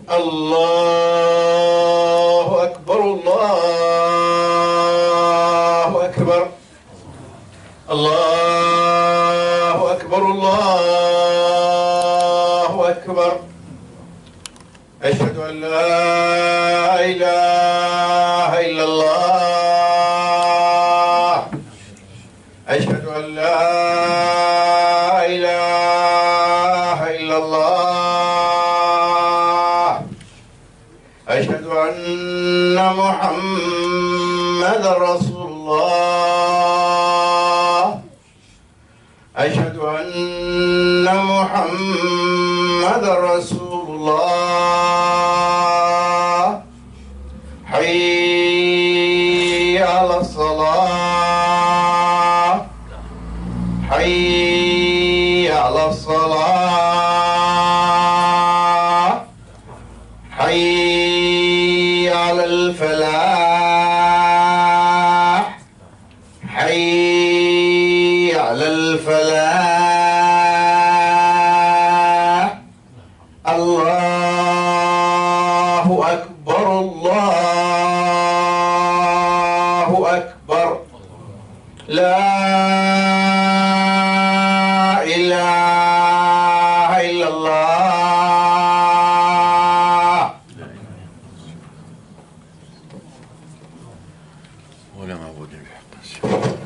الله أكبر الله أكبر الله أكبر الله أكبر أشهد أن لا إله إلا الله أشهد أن لا إله إلا الله أشهد أن محمدا رسول الله أشهد أن محمدا رسول الله حي على الصلاة حي على الصلاة حي على الفلاح حي على الفلاح الله أكبر الله أكبر لا إله إلا الله ولا معبود بحق سواه.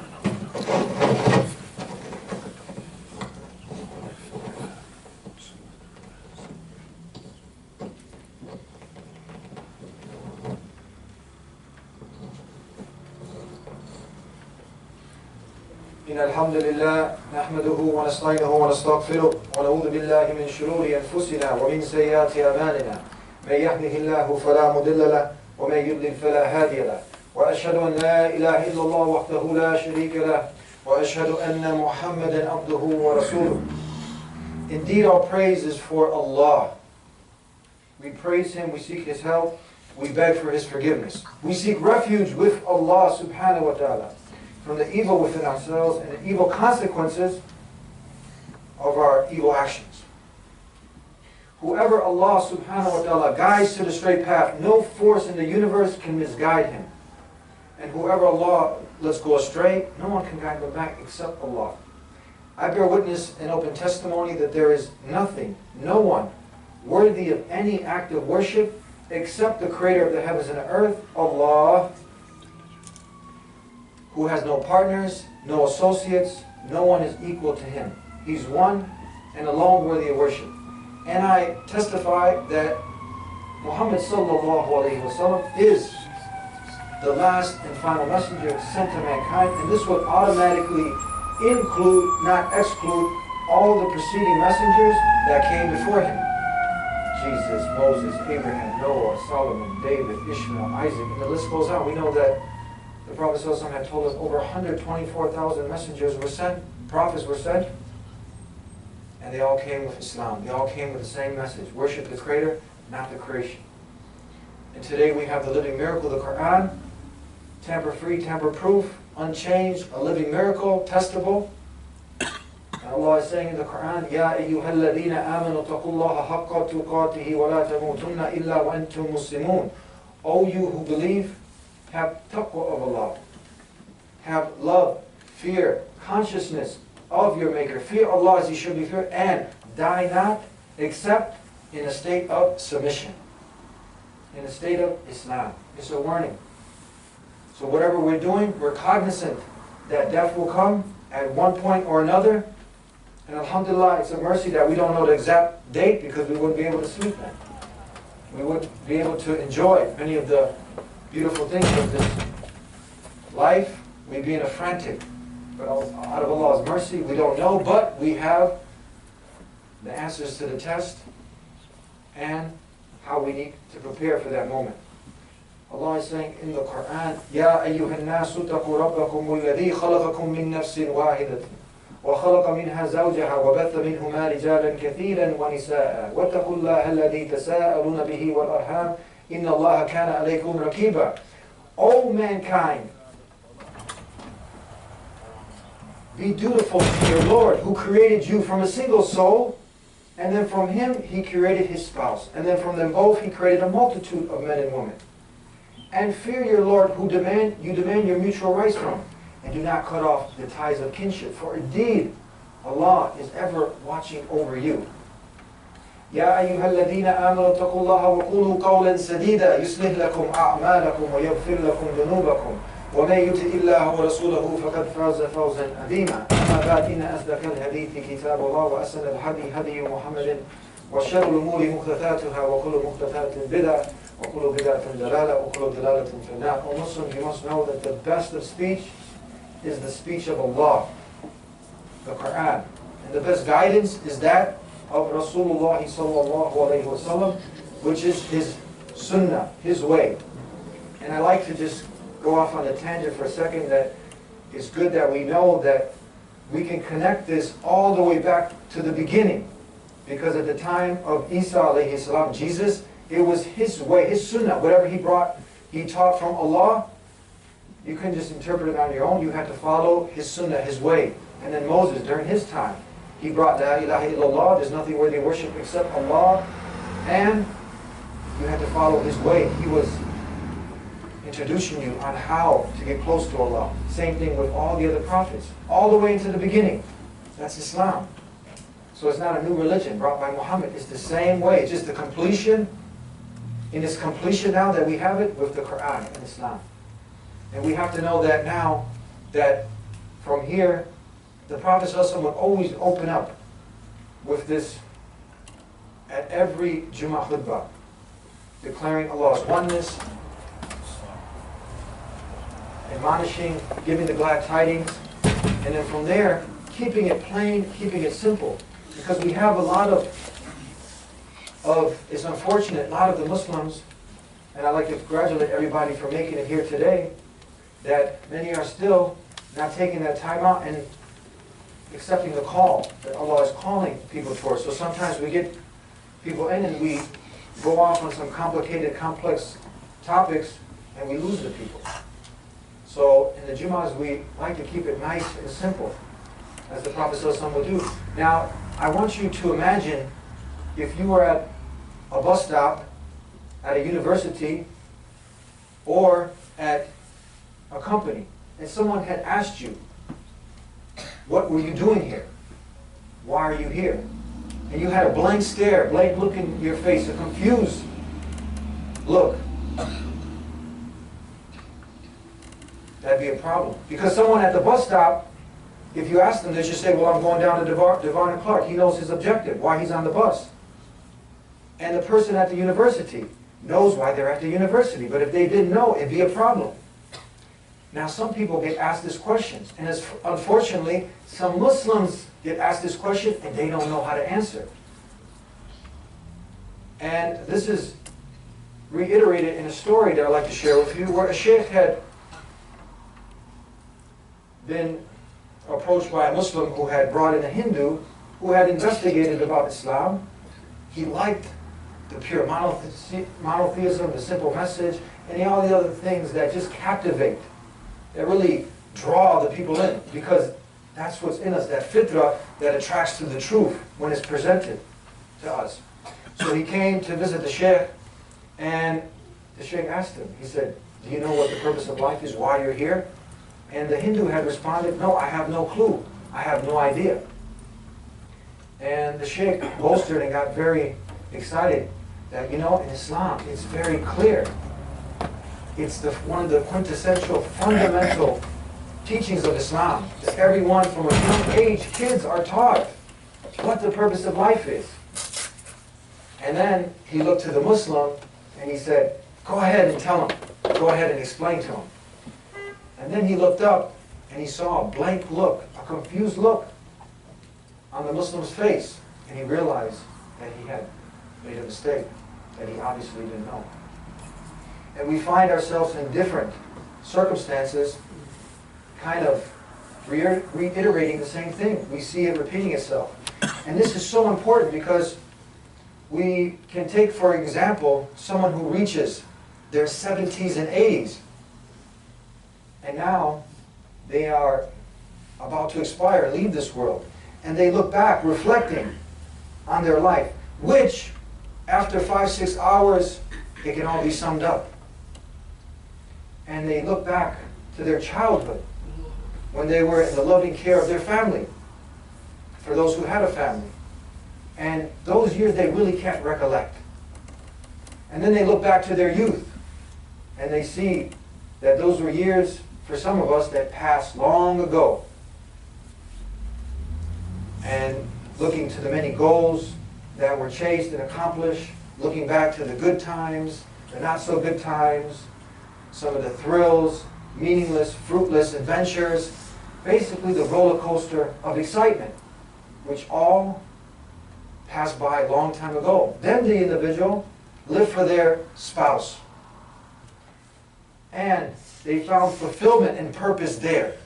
إن الحمد لله نحمده ونستعينه ونستغفره ونعوذ بالله من شرور أنفسنا ومن سيئات أعمالنا من يهده الله فلا مضل له ومن يضلل فلا هادي له وأشهد أن لا إله إلا الله وحده لا شريك له وأشهد أن محمدا عبده ورسوله. Indeed, our praise is for Allah. We praise Him, we seek His help, we beg for His forgiveness. We seek refuge with Allah subhanahu wa ta'ala from the evil within ourselves and the evil consequences of our evil actions. Whoever Allah subhanahu wa ta'ala guides to the straight path, no force in the universe can misguide him. And whoever Allah lets go astray, no one can guide them back except Allah. I bear witness and open testimony that there is nothing, no one, worthy of any act of worship except the Creator of the heavens and the earth, Allah, who has no partners, no associates, no one is equal to Him. He's one and alone worthy of worship. And I testify that Muhammad sallallahu alayhi wa sallam is the last and final messenger sent to mankind, and this would automatically include, not exclude, all the preceding messengers that came before him. Jesus, Moses, Abraham, Noah, Solomon, David, Ishmael, Isaac, and the list goes on. We know that the Prophet ﷺ had told us over 124,000 messengers were sent, prophets were sent, and they all came with Islam. They all came with the same message: worship the Creator, not the creation. And today we have the living miracle, the Quran, tamper-free, tamper-proof, unchanged, a living miracle, testable. And Allah is saying in the Quran, Ya ayyuhalladhina amanu taqullaha haqqa tuqatihi wa la tamutunna illa wa antum muslimun. O you who believe, have taqwa of Allah. Have love, fear, consciousness of your Maker. Fear Allah as He should be feared, and die not except in a state of submission, in a state of Islam. It's a warning. So whatever we're doing, we're cognizant that death will come at one point or another. And alhamdulillah, it's a mercy that we don't know the exact date, because we wouldn't be able to sleep then. We wouldn't be able to enjoy many of the beautiful things of this life. We'd be in a frantic. But out of Allah's mercy, we don't know, but we have the answers to the test and how we need to prepare for that moment. Allah is saying in the Quran, Ya ayyuhan nasu taqu rabbakum alladhi khalaqakum min nafsin wahidatin wa khalaqa minha zawjaha wa batha minhuma rijalan kathiran wa nisaa wattaqu Allaha alladhi tasaaluna bihi wal arham inna Allaha kana alaykum raqiba. O mankind, be dutiful to your Lord, who created you from a single soul And then from him, he created his spouse. And then from them both, he created a multitude of men and women. And fear your Lord, who you demand your mutual rights from. And do not cut off the ties of kinship. For indeed, Allah is ever watching over you. يا أيها الذين آمنوا اتقوا الله وقولوا قولا سديدا يصلح لكم أعمالكم ويغفر لكم ذنوبكم ومن يطع الله ورسوله فقد فاز فوزا عظيما. أما بعد إن أصدق الحديث كتاب الله وأحسن الهدي هدي محمد وشر الأمور محدثاتها وكل محدثات بدعة وكل بدعة ضلالة وكل ضلالة في النار. O Muslims, you must know that the best of speech is the speech of Allah, the Quran, and the best guidance is that of Rasulullah sallallahu alayhi wa sallam, which is his sunnah, his way. And I like to just go off on a tangent for a second that it's good that we know that we can connect this all the way back to the beginning. Because at the time of Isa alayhi salam, Jesus, it was his way, his sunnah, whatever he brought, he taught from Allah. You couldn't just interpret it on your own, you had to follow his sunnah, his way. And then Moses, during his time, he brought La ilaha illallah, there's nothing worthy of worship except Allah, and you had to follow his way. He was introducing you on how to get close to Allah. Same thing with all the other prophets, all the way into the beginning. That's Islam. So it's not a new religion brought by Muhammad. It's the same way. It's just the completion, in its completion now that we have it with the Quran and Islam. And we have to know that now, that from here, the Prophet ﷺ would always open up with this at every Jummah khutbah, declaring Allah's oneness, admonishing, giving the glad tidings, and then from there, keeping it plain, keeping it simple. Because we have a lot of it's unfortunate, a lot of the Muslims, and I'd like to congratulate everybody for making it here today, that many are still not taking that time out and accepting the call that Allah is calling people towards. So sometimes we get people in and we go off on some complicated, complex topics and we lose the people. So in the Jummahs we like to keep it nice and simple, as the Prophet ﷺ would do. Now, I want you to imagine if you were at a bus stop, at a university, or at a company, and someone had asked you, what were you doing here? Why are you here? And you had a blank stare, blank look in your face, a confused look. That'd be a problem. Because someone at the bus stop, if you ask them, they just say, well, I'm going down to Devon and Clark. He knows his objective, why he's on the bus. And the person at the university knows why they're at the university. But if they didn't know, it'd be a problem. Now, some people get asked this question, and unfortunately, some Muslims get asked this question, and they don't know how to answer. And this is reiterated in a story that I'd like to share with you, where a sheikh had been approached by a Muslim who had brought in a Hindu who had investigated about Islam. He liked the pure monotheism, the simple message, and all the other things that just captivate, that really draw the people in, because that's what's in us, that fitrah that attracts to the truth when it's presented to us. So he came to visit the sheikh, and the sheikh asked him, he said, do you know what the purpose of life is, why you're here? And the Hindu had responded, no, I have no clue, I have no idea. And the sheikh bolstered and got very excited that, you know, in Islam, it's very clear. It's one of the quintessential, fundamental teachings of Islam. That everyone from a young age, kids are taught what the purpose of life is. And then he looked to the Muslim and he said, go ahead and tell him. Go ahead and explain to him. And then he looked up and he saw a blank look, a confused look on the Muslim's face. And he realized that he had made a mistake, that he obviously didn't know. And we find ourselves in different circumstances kind of reiterating the same thing. We see it repeating itself. And this is so important because we can take, for example, someone who reaches their 70s and 80s. And now they are about to expire, leave this world. And they look back, reflecting on their life, which after 5-6 hours, it can all be summed up. And they look back to their childhood when they were in the loving care of their family, for those who had a family. And those years they really can't recollect. And then they look back to their youth, and they see that those were years, for some of us, that passed long ago. And looking to the many goals that were chased and accomplished, looking back to the good times, the not so good times, some of the thrills, meaningless, fruitless adventures, basically the roller coaster of excitement, which all passed by a long time ago. Then the individual lived for their spouse, and they found fulfillment and purpose there,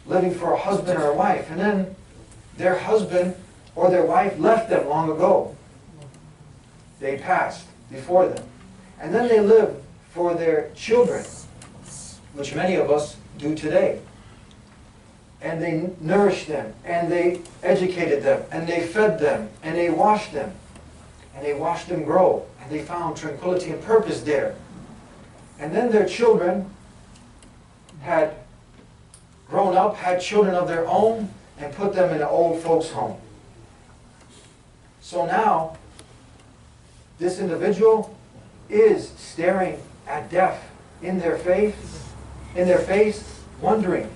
living for a husband or a wife. And then their husband or their wife left them long ago. They passed before them. And then they lived for their children, which many of us do today. And they nourished them, and they educated them, and they fed them, and they washed them, and they watched them grow, and they found tranquility and purpose there. And then their children had grown up, had children of their own, and put them in an old folks' home. So now, this individual is staring at death in their face, wondering,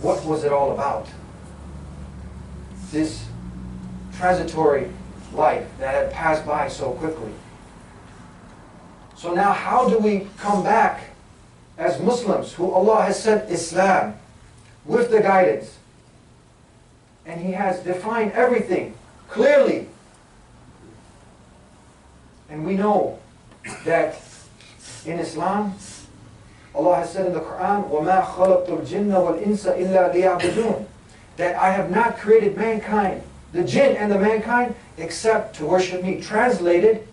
what was it all about? This transitory life that had passed by so quickly. So now how do we come back as Muslims who Allah has sent Islam with the guidance? And He has defined everything clearly. And we know that in Islam, Allah has said in the Quran, وَمَا خَلَقْتُ الْجِنَّ وَالْإِنسَ إِلَّا لِيَعْبُدُونَ, that I have not created mankind, the jinn and the mankind, except to worship me. Translated,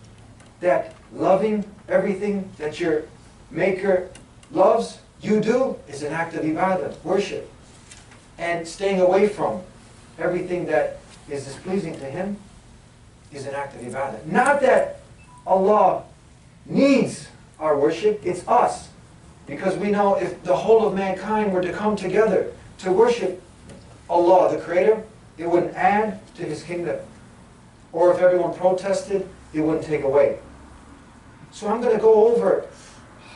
that loving everything that your Maker loves, you do, is an act of ibadah, worship. And staying away from everything that is displeasing to Him is an act of ibadah. Not that Allah needs our worship, it's us. Because we know if the whole of mankind were to come together to worship Allah, the Creator, it wouldn't add to His kingdom. Or if everyone protested, it wouldn't take away. So I'm going to go over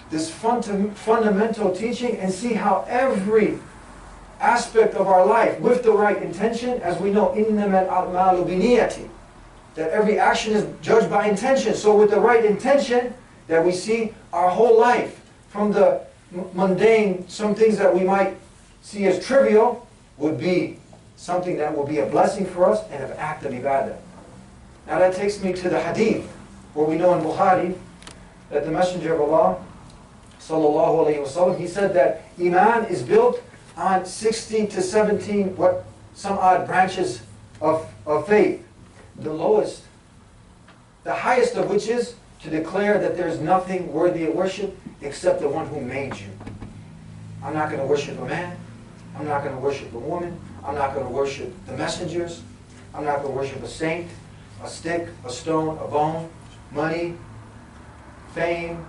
this fundamental teaching and see how every aspect of our life, with the right intention, as we know, إِنَّمَا الْأَعْمَالُ بِنِيَّةٍ, that every action is judged by intention. So with the right intention, that we see our whole life, from the mundane, some things that we might see as trivial, would be something that will be a blessing for us and an act of ibadah. Now that takes me to the hadith, where we know in Bukhari that the Messenger of Allah, sallallahu alayhi wasallam, he said that Iman is built on 16 to 17, some odd branches of faith. The lowest, the highest of which is to declare that there's nothing worthy of worship except the one who made you. I'm not going to worship a man. I'm not going to worship a woman. I'm not going to worship the messengers. I'm not going to worship a saint, a stick, a stone, a bone, money, fame,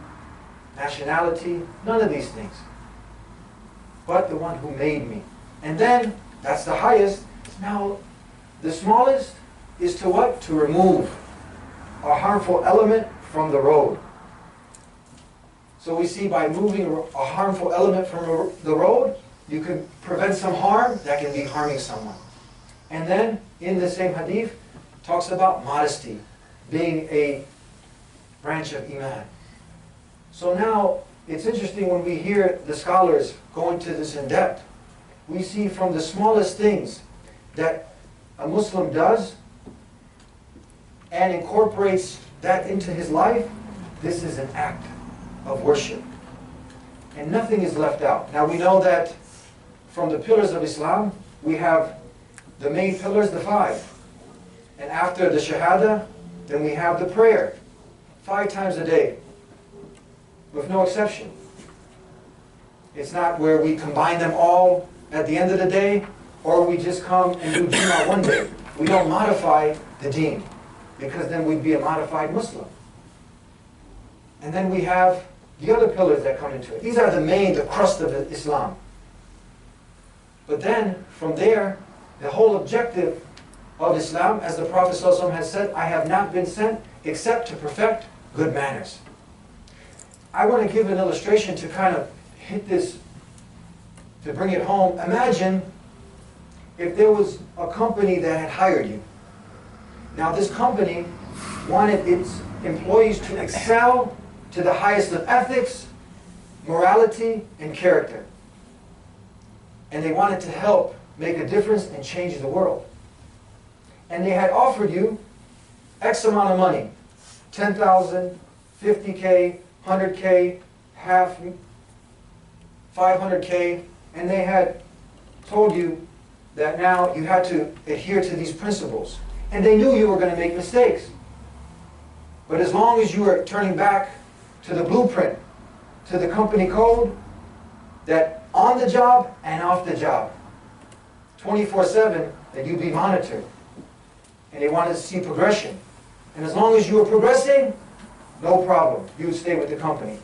nationality, none of these things. But the one who made me. And then, that's the highest. Now, the smallest is to what? To remove a harmful element from the road. So we see by moving a harmful element from the road, you can prevent some harm that can be harming someone. And then, in the same hadith, talks about modesty being a branch of Iman. So now, it's interesting when we hear the scholars going to this in depth. We see from the smallest things that a Muslim does and incorporates that into his life, this is an act of worship. And nothing is left out. Now we know that from the pillars of Islam, we have the main pillars, the 5. And after the Shahada, then we have the prayer, 5 times a day, with no exception. It's not where we combine them all at the end of the day, or we just come and do Jummah one day. We don't modify the deen, because then we'd be a modified Muslim. And then we have the other pillars that come into it. These are the crust of Islam. But then, from there, the whole objective of Islam, as the Prophet ﷺ has said, I have not been sent except to perfect good manners. I want to give an illustration to kind of hit this, to bring it home. Imagine if there was a company that had hired you. Now this company wanted its employees to excel to the highest of ethics, morality, and character. And they wanted to help make a difference and change the world. And they had offered you X amount of money, 10,000, 50K, 100K, half, 500K, and they had told you that now you had to adhere to these principles. And they knew you were going to make mistakes. But as long as you were turning back to the blueprint, to the company code, that on the job and off the job, 24/7, that you be monitored. And they wanted to see progression. And as long as you were progressing, no problem. You would stay with the company.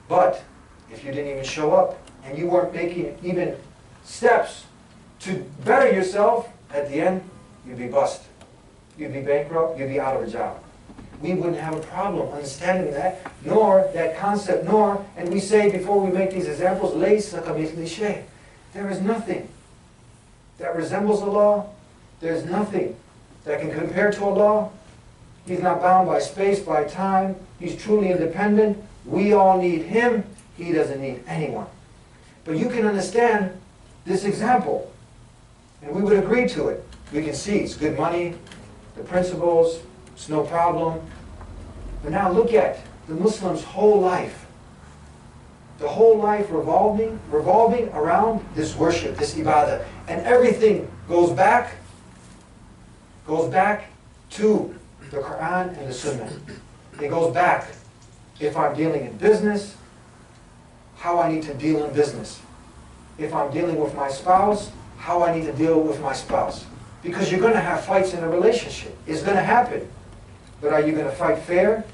But if you didn't even show up, and you weren't making even steps to better yourself, at the end, you'd be bust. You'd be bankrupt, you'd be out of a job. We wouldn't have a problem understanding that, nor that concept, nor, and we say before we make these examples, لَيْسَ كَمِثْلِهِ شَيْءٍ. There is nothing that resembles Allah. There's nothing that can compare to Allah. He's not bound by space, by time. He's truly independent. We all need Him. He doesn't need anyone. But you can understand this example, and we would agree to it. We can see it's good money, the principles, it's no problem. But now look at the Muslim's whole life. The whole life revolving around this worship, this ibadah. And everything goes back to the Quran and the Sunnah. It goes back, if I'm dealing in business, how I need to deal in business. If I'm dealing with my spouse, how I need to deal with my spouse. Because you're going to have fights in a relationship. It's going to happen. But are you going to fight fair?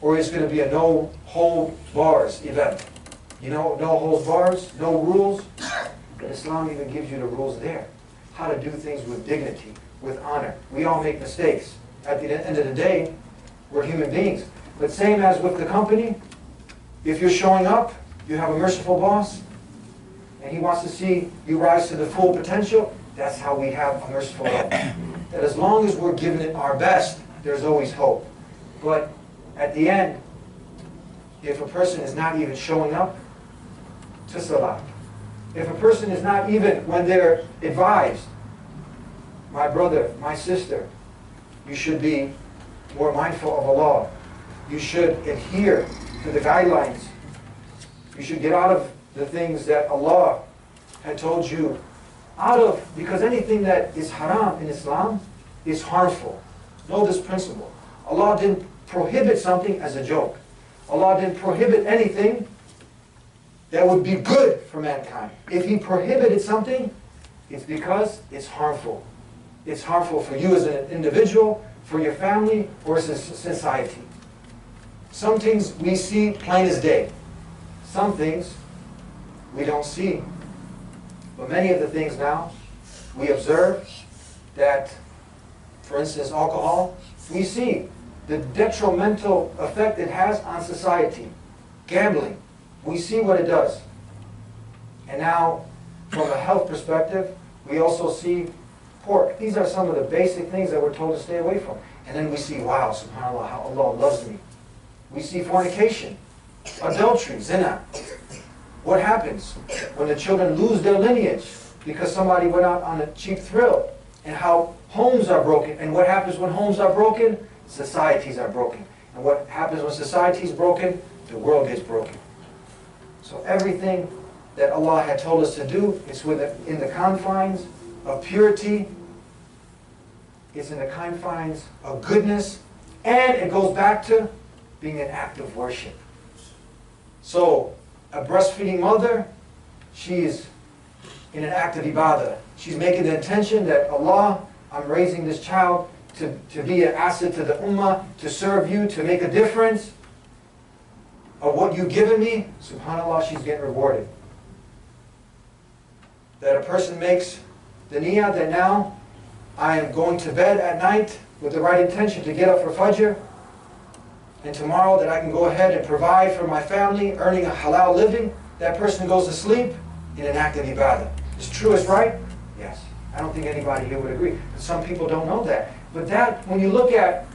Or is it going to be a no hold bars event? You know, no holds bars, no rules. But Islam even gives you the rules there. How to do things with dignity, with honor. We all make mistakes. At the end of the day, we're human beings. But same as with the company, if you're showing up, you have a merciful boss, and he wants to see you rise to the full potential, that's how we have a merciful God. That as long as we're giving it our best, there's always hope. But at the end, if a person is not even showing up to Salah, if a person is not even, when they're advised, my brother, my sister, you should be more mindful of Allah. You should adhere to the guidelines. You should get out of the things that Allah had told you out of, because anything that is haram in Islam is harmful. Know this principle. Allah didn't prohibit something as a joke. Allah didn't prohibit anything that would be good for mankind. If He prohibited something, it's because it's harmful. It's harmful for you as an individual, for your family, or as a society. Some things we see plain as day. Some things we don't see. But many of the things now, we observe that, for instance, alcohol, we see the detrimental effect it has on society. Gambling, we see what it does. And now, from a health perspective, we also see pork. These are some of the basic things that we're told to stay away from. And then we see, wow, subhanAllah, how Allah loves me. We see fornication, adultery, zina. What happens when the children lose their lineage because somebody went out on a cheap thrill? And how homes are broken. And what happens when homes are broken? Societies are broken. And what happens when society is broken? The world gets broken. So everything that Allah had told us to do is in the confines of purity. It's in the confines of goodness. And it goes back to being an act of worship. So, a breastfeeding mother, she's in an act of ibadah. She's making the intention that Allah, I'm raising this child to be an asset to the ummah, to serve you, to make a difference of what you've given me, subhanAllah, she's getting rewarded. That a person makes the niyyah that now I am going to bed at night with the right intention to get up for Fajr, and tomorrow that I can go ahead and provide for my family, earning a halal living. That person goes to sleep in an act of ibadah. Is true as right? Yes. I don't think anybody here would agree. But some people don't know that. But that, when you look at,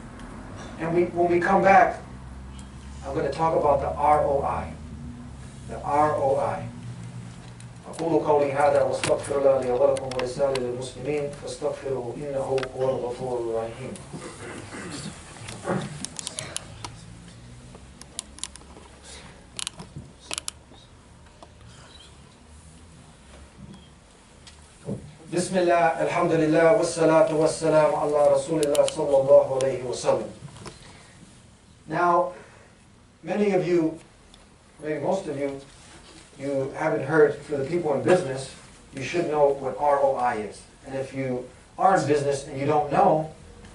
and when we come back, I'm going to talk about the ROI. The ROI. أقول قولي هذا واستغفر الله لي ولكم ولسائر المسلمين فاستغفروه إنه هو الغفور الرحيم. Bismillah, alhamdulillah, wassalatu wassalamu ala rasulillah sallallahu alayhi wa sallam. Now, many of you, maybe most of you, you haven't heard, for the people in business, you should know what ROI is. And if you are in business and you don't know,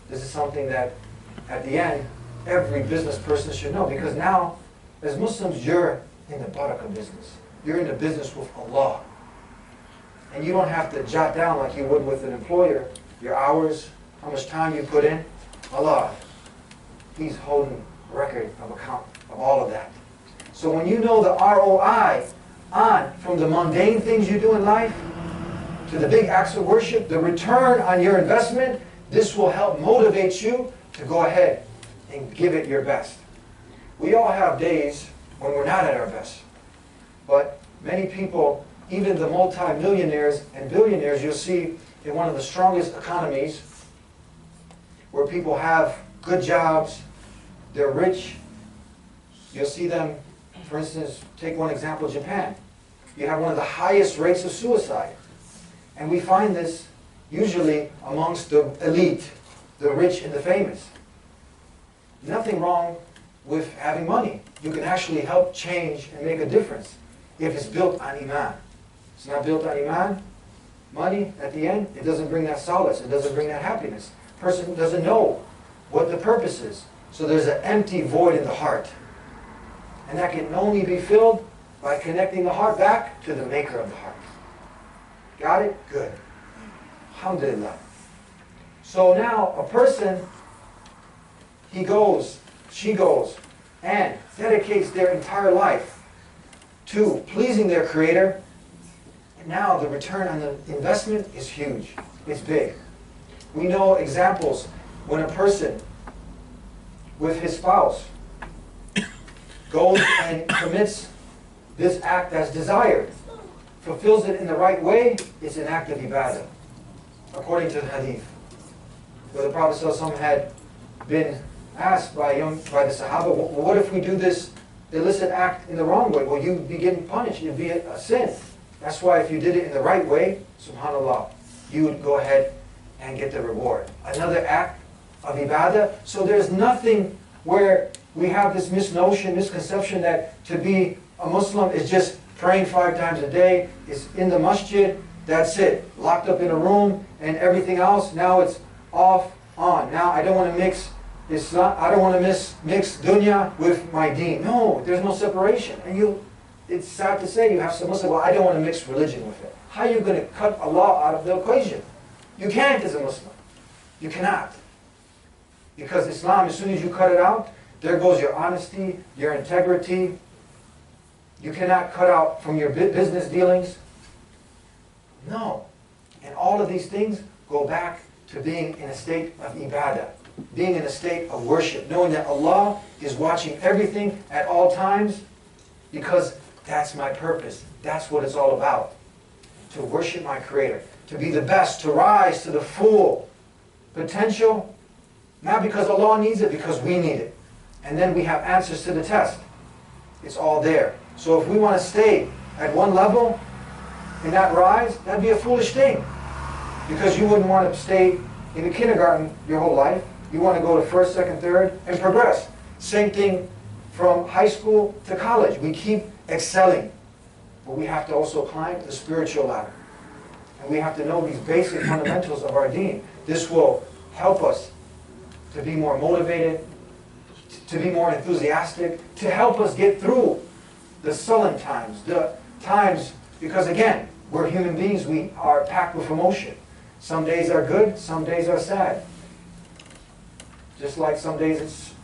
this is something that, at the end, every business person should know. Because now, as Muslims, you're in the barakah business. You're in the business with Allah. And you don't have to jot down like you would with an employer, your hours, how much time you put in. Allah, He's holding record of account of all of that. So when you know the ROI from the mundane things you do in life to the big acts of worship, the return on your investment, this will help motivate you to go ahead and give it your best. We all have days when we're not at our best. But many people, even the multi-millionaires and billionaires, you'll see in one of the strongest economies where people have good jobs, they're rich. You'll see them, for instance, take one example, Japan. You have one of the highest rates of suicide. And we find this usually amongst the elite, the rich and the famous. Nothing wrong with having money. You can actually help change and make a difference if it's built on Iman. It's not built on Iman, money, at the end, it doesn't bring that solace. It doesn't bring that happiness. Person doesn't know what the purpose is. So there's an empty void in the heart. And that can only be filled by connecting the heart back to the maker of the heart. Got it? Good. Alhamdulillah. So now a person, he goes, she goes, and dedicates their entire life to pleasing their Creator. And now the return on the investment is huge. It's big. We know examples when a person with his spouse goes and commits this act that's desired, fulfills it in the right way, it's an act of ibadah, according to the hadith. Where the Prophet ﷺ had been asked by the Sahaba, well, what if we do this illicit act in the wrong way? Well, you'd be getting punished. It'd be a sin. That's why if you did it in the right way, subhanAllah, you would go ahead and get the reward. Another act of ibadah. So there's nothing where we have this misconception that to be a Muslim is just praying 5 times a day, is in the masjid, that's it. Locked up in a room and everything else, now it's off, on. Now I don't want to mix Islam, I don't want to mix dunya with my deen. No, there's no separation. And it's sad to say you have some Muslim, well, I don't want to mix religion with it. How are you going to cut Allah out of the equation? You can't as a Muslim. You cannot. Because Islam, as soon as you cut it out, there goes your honesty, your integrity. You cannot cut out from your business dealings. No. And all of these things go back to being in a state of ibadah, being in a state of worship, knowing that Allah is watching everything at all times, because that's my purpose. That's what it's all about. To worship my Creator, to be the best, to rise to the full potential, not because Allah needs it, because we need it. And then we have answers to the test. It's all there. So if we want to stay at one level and not rise, that'd be a foolish thing. Because you wouldn't want to stay in the kindergarten your whole life. You want to go to first, second, third, and progress. Same thing from high school to college. We keep excelling. But we have to also climb the spiritual ladder. And we have to know these basic fundamentals of our deen. This will help us to be more motivated, to be more enthusiastic, to help us get through the sullen times, the times, because again, we're human beings, we are packed with emotion. Some days are good, some days are sad. Just like some days it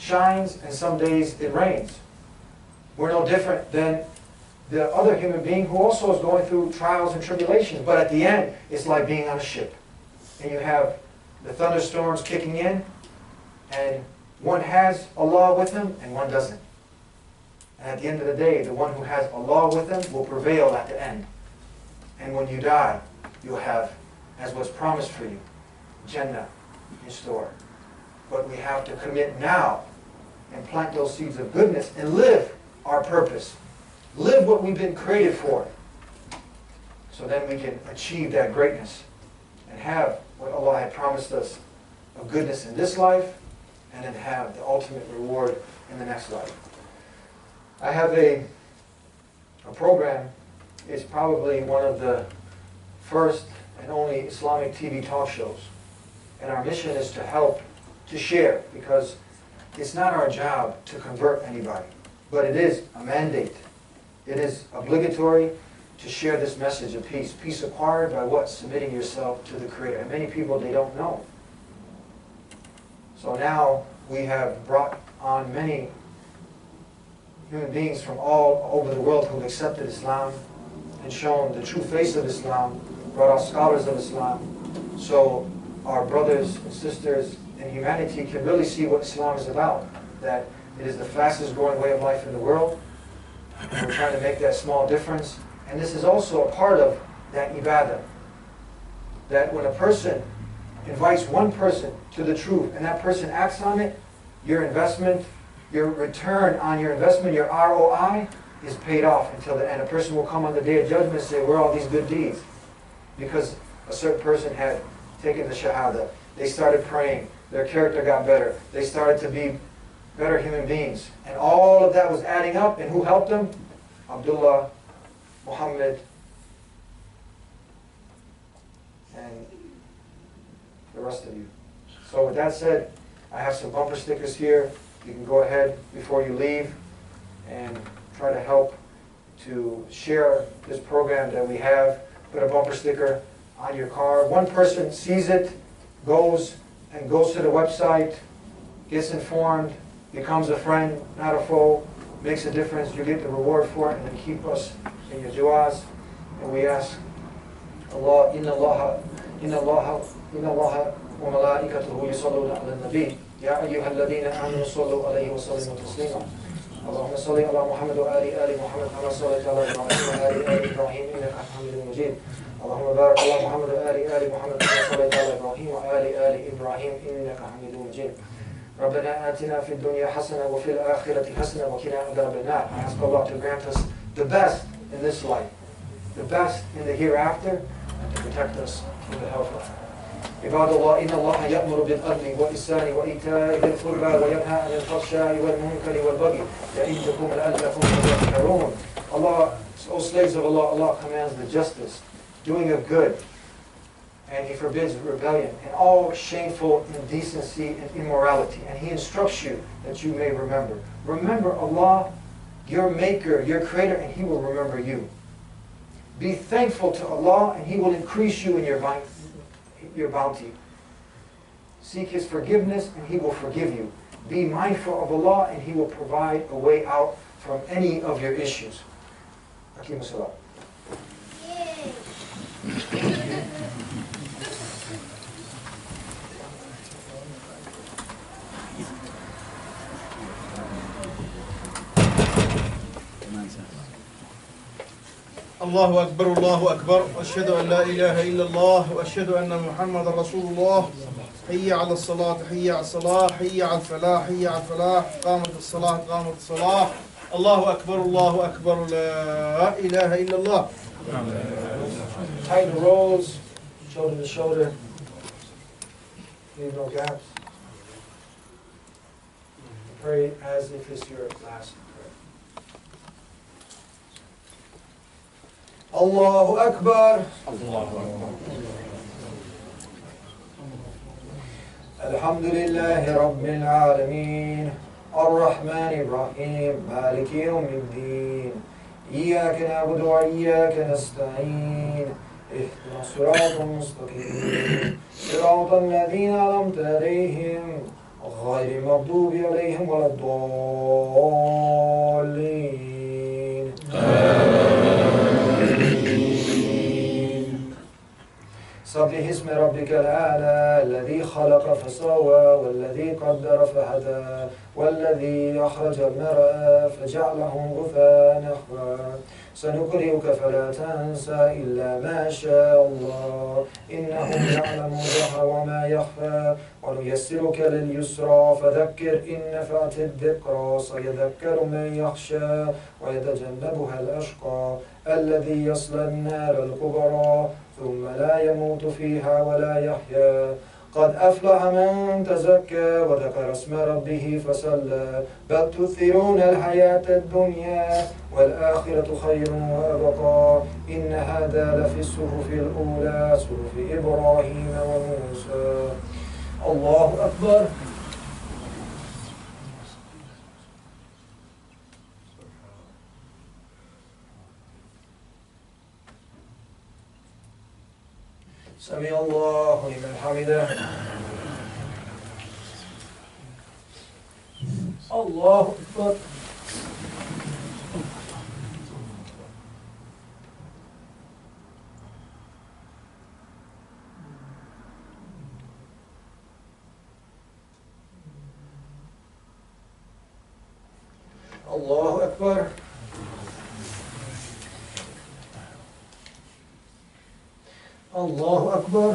shines and some days it rains. We're no different than the other human being who also is going through trials and tribulations. But at the end, it's like being on a ship. And you have the thunderstorms kicking in, and one has Allah with him and one doesn't. And at the end of the day, the one who has Allah with him will prevail at the end. And when you die, you'll have, as was promised for you, Jannah in store. But we have to commit now and plant those seeds of goodness and live our purpose. Live what we've been created for. So then we can achieve that greatness and have what Allah had promised us of goodness in this life, and then have the ultimate reward in the next life. I have a program. It's probably one of the first and only Islamic TV talk shows. And our mission is to help, to share, because it's not our job to convert anybody, but it is a mandate. It is obligatory to share this message of peace. Peace acquired by what? Submitting yourself to the Creator. And many people, they don't know. So now we have brought on many human beings from all over the world who have accepted Islam and shown the true face of Islam, brought out scholars of Islam, so our brothers and sisters in humanity can really see what Islam is about, that it is the fastest growing way of life in the world. We're trying to make that small difference. And this is also a part of that ibadah. That when a person invites one person to the truth and that person acts on it, your investment, your return on your investment, your ROI, is paid off until the end. A person will come on the Day of Judgment and say, where are all these good deeds? Because a certain person had taken the Shahada. They started praying. Their character got better. They started to be better human beings. And all of that was adding up. And who helped them? Abdullah, Muhammad, and the rest of you. So with that said, I have some bumper stickers here. You can go ahead before you leave and try to help to share this program that we have. Put a bumper sticker on your car. One person sees it, goes to the website, gets informed, becomes a friend, not a foe, makes a difference. You get the reward for it, and then keep us in your du'as. And we ask Allah, Inna Allah wa malaikatahu yusalluna ala nabi. Ya ayyuha alladhina amanu sallu alayhi wa sallimu taslima. Allahumma salli ala Muhammad wa ali Muhammad kama sallaita ala Ibrahim wa ali Ibrahim innaka Hamidun Majid. Allahumma barik ala Muhammad wa ali Muhammad kama sallaita ala Ibrahim wa ali Ibrahim innaka Hamidun Majid. ربنا آتنا في الدنيا حسنة وفي الآخرة حسنة وقنا عذاب النار. I ask Allah to grant us the best in this life, the best in the hereafter, and to protect us from the hellfire. عباد الله إن الله يأمر بالعدل والإحسان وإيتاء ذي القربى وينهى عن الفحشاء والمنكر والبغي يعظكم لعلكم تذكرون. Allah, O slaves of Allah, Allah commands the justice, doing of good, and He forbids rebellion and all shameful indecency and immorality. And He instructs you that you may remember. Remember Allah, your Maker, your Creator, and He will remember you. Be thankful to Allah, and He will increase you in your bounty. Seek His forgiveness, and He will forgive you. Be mindful of Allah, and He will provide a way out from any of your issues. Aqimus salat. الله أكبر الله أكبر وأشهد أن لا إله إلا الله وأشهد أن محمد رسول الله. حي على الصلاة حي على الصلاة حي على الفلاح حي على الفلاح. قامت الصلاة قامت الصلاة. الله أكبر لا إله إلا الله. Tighten the rolls, shoulder to shoulder. Leave no gaps. Pray as if it's your last prayer. Allahu Akbar. الحمد لله رب العالمين الرحمن الرحيم مالك يوم الدين إياك نعبد وإياك نستعين اهدنا الصراط المستقيم صراط الذين أنعمت عليهم غير المغضوب عليهم ولا الضالين سبح اسم ربك الأعلى الذي خلق فسوى والذي قدر فهدى والذي أخرج المرعى فجعله غثاء نحوا سنقرئك فلا تنسى إلا ما شاء الله إنه يعلم الجهر وما يخفى ونيسرك لليسرى فذكر إن نفعت الذكرى سيذكر من يخشى ويتجنبها الأشقى الذي يصلى النار الكبرى ثم لا يموت فيها ولا يحيا قد أفلح من تزكى وذكر اسم ربه فصلى بل تؤثرون الحياة الدنيا والآخرة خير وأبقى إن هذا لفي الصحف الأولى صحف إبراهيم وموسى الله أكبر سمع الله لمن حمده الله أكبر الله أكبر الله أكبر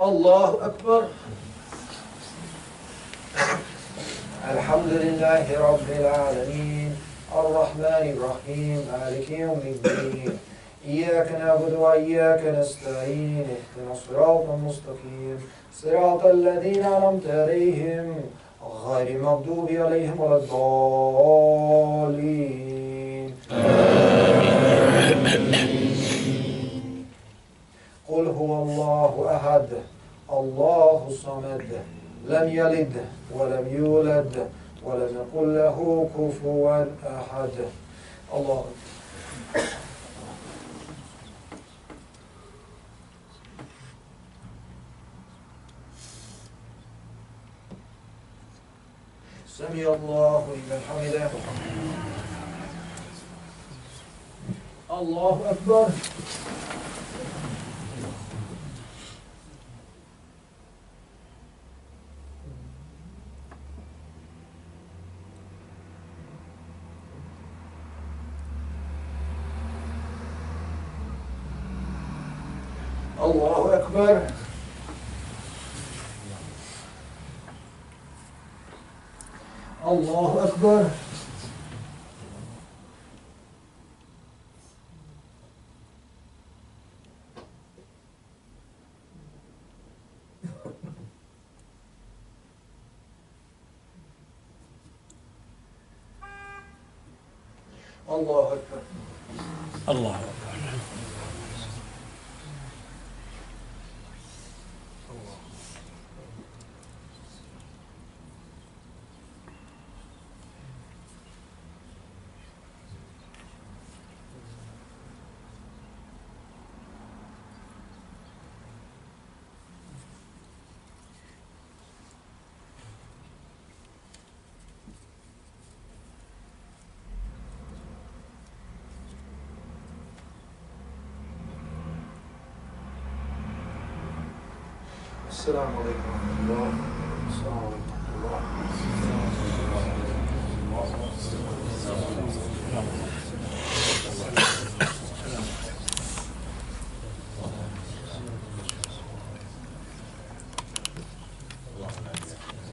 الله أكبر الحمد لله رب العالمين الرحمن الرحيم مالك يوم الدين إياك نعبد وإياك نستعين اهدنا الصراط المستقيم صراط الذين أنعمت عليهم غير المغضوب عليهم ولا الضالين قل هو الله أحد الله الصمد لم يلد ولم يولد ولم يكن له كفوا أحد الله سمع الله لمن حمده الله أكبر الله أكبر الله أكبر الله أكبر الله أكبر السلام عليكم ورحمة الله. السلام عليكم ورحمة الله.